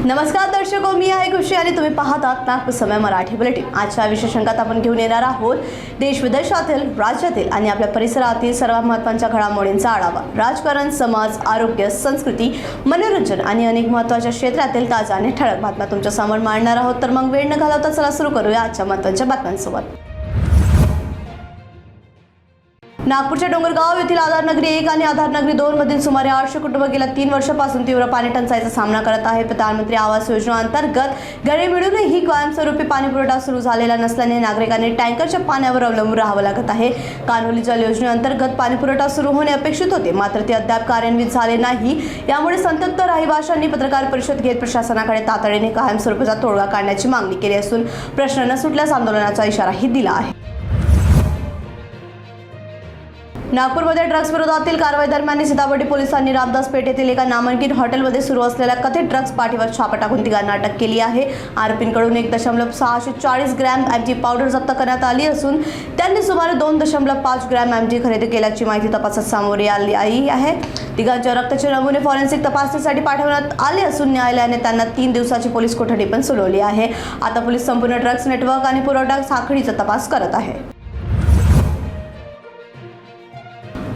नमस्कार दर्शको, मी आहे खुशी आणि तुम्ही पाहतात नागपूर समय मराठी बुलेटिन। आजच्या विशेष अंकात आपण घेऊन येणार आहोत देश विदेशातील, राज्यातील आणि आपल्या परिसरातील सर्व महत्त्वाच्या घडामोडींचा आढावा। राजकारण, समाज, आरोग्य, संस्कृती, मनोरंजन आणि अनेक महत्त्वाच्या क्षेत्रातील ताज्या आणि ठळक बातम्या तुमच्या समोर मांडणार आहोत। तर मग वेळ न घालवता चला सुरू करूया आजच्या महत्त्वाच्या बातम्यांसोबत। नागपूरच्या डोंगरगाव येथील आधारनगरी 1 आणि आधारनगरी 2 मधील सुमारे 800 कुटुंब गेल्या 3 वर्षांपासून तीव्र पाणी टंचाईचा सामना करत आहेत। प्रधानमंत्री आवास योजना अंतर्गत घरे मिळूनही कायमस्वरूपी पाणी पुरवठा सुरू झालेला नसल्याने नागरिकांनी टँकरच्या पाण्यावर अवलंबून राहावं लागत आहे। कान्होली जल योजनेअंतर्गत पाणी पुरवठा सुरू होणे अपेक्षित होते, मात्र ते अद्याप कार्यान्वित झाले नाही। यामुळे संतप्त रहिवाशांनी पत्रकार परिषद घेत प्रशासनाकडे तातडीने कायमस्वरूपीचा तोडगा काढण्याची मागणी केली असून प्रश्न न सुटल्यास आंदोलनाचा इशाराही दिला आहे। नागपूरमध्ये ड्रग्स विरोधातील कारवाई दरम्यान सीताबर्डी पोलिसांनी रामदास पेठ येथील एका नामांकित हॉटेलमध्ये सुरू असलेल्या कथित ड्रग्ज पार्टीवर छापा टाकून तिघांना अटक केली आहे। आरोपींकडून 1.640 ग्रॅम एमजी पावडर जप्त करण्यात आली असून त्यांनी सुमारे 2.5 ग्रॅम एमजी खरेदी केल्याची माहिती तपासात समोर आली आहे। तिघांच्या रक्ताचे नमुने फॉरेन्सिक तपासणीसाठी पाठवण्यात आले असून न्यायालयाने त्यांना 3 दिवसाची पोलीस कोठडी पण सुनावली आहे। आता पोलीस संपूर्ण ड्रग्ज नेटवर्क आणि पुरवठा साखळीचा तपास करत आहे।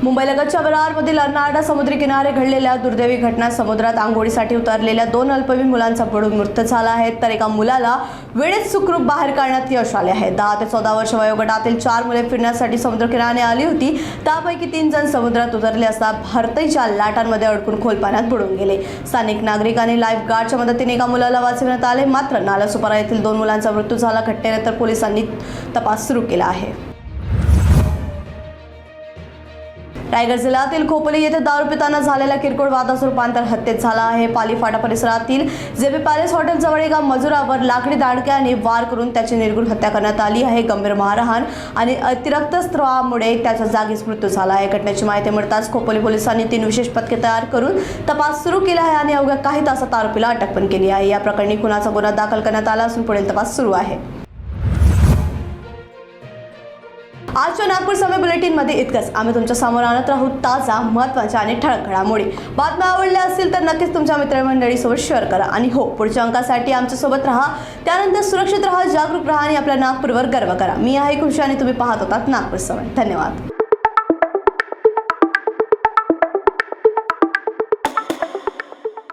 मुंबईलगतच्या विरारमधील अर्नाळा समुद्री किनारे घडलेल्या दुर्दैवी घटना समुद्रात आंघोळीसाठी उतरलेल्या 2 अल्पवयीन मुलांचा बुडून मृत्यू झाला आहे, तर एका मुलाला वेळेत सुखरूप बाहेर काढण्यात यश आले आहे। 10 ते 14 वर्ष वयोगटातील 4 मुले फिरण्यासाठी समुद्रकिनाऱ्याने आली होती। त्यापैकी 3 जण समुद्रात उतरले असता भरतीच्या लाटांमध्ये अडकून खोल पाण्यात बुडून गेले। स्थानिक नागरिकांनी लाईफ गार्डच्या मदतीने एका मुलाला वाचवण्यात आले, मात्र नालासोपारा येथील 2 मुलांचा मृत्यू झाला। घटनेनंतर पोलिसांनी तपास सुरू केला आहे। रायगड जिल्ह्यातील खोपोली येथे दारू पिताना झालेल्या किरकोळ वादाचं रूपांतर हत्येत झालं आहे। पाली फाटा परिसरातील जेबी पॅलेस हॉटेल जवळ एका मजुरावर लाकडी दांडक्याने वार करून त्याची निर्घृण हत्या करण्यात आली आहे। गंभीर मारहाण आणि अतिरिक्त स्त्रावामुळे त्याच्या जागीच मृत्यू झाला आहे। घटनेची माहिती मिळताच खोपोली पोलिसांनी 3 विशेष पथके तयार करून तपास सुरू केला आहे आणि अवघ्या काही तासात आरोपीला अटक पण केली आहे। या प्रकरणी खुनाचा गुन्हा दाखल करण्यात आला असून पुढील तपास सुरू आहे। आजच्या नागपूर समय बुलेटिन मध्ये इतकंच। आम्ही तुमच्या समोर आणत राहू ताजा, महत्त्वाच्या आणि ठळक घडामोडी। बातम्या आवडल्या असतील तर नक्कीच तुमच्या मित्रमंडळीसोबत शेअर करा आणि हो, पुढच्या अंकासाठी आमच्या सोबत राहा। त्यानंतर सुरक्षित राहा, जागरूक राहा आणि आपल्या नागपूरवर गर्व करा। मी आहे खुशी आणि तुम्ही पाहत होतात नागपूर समय। धन्यवाद।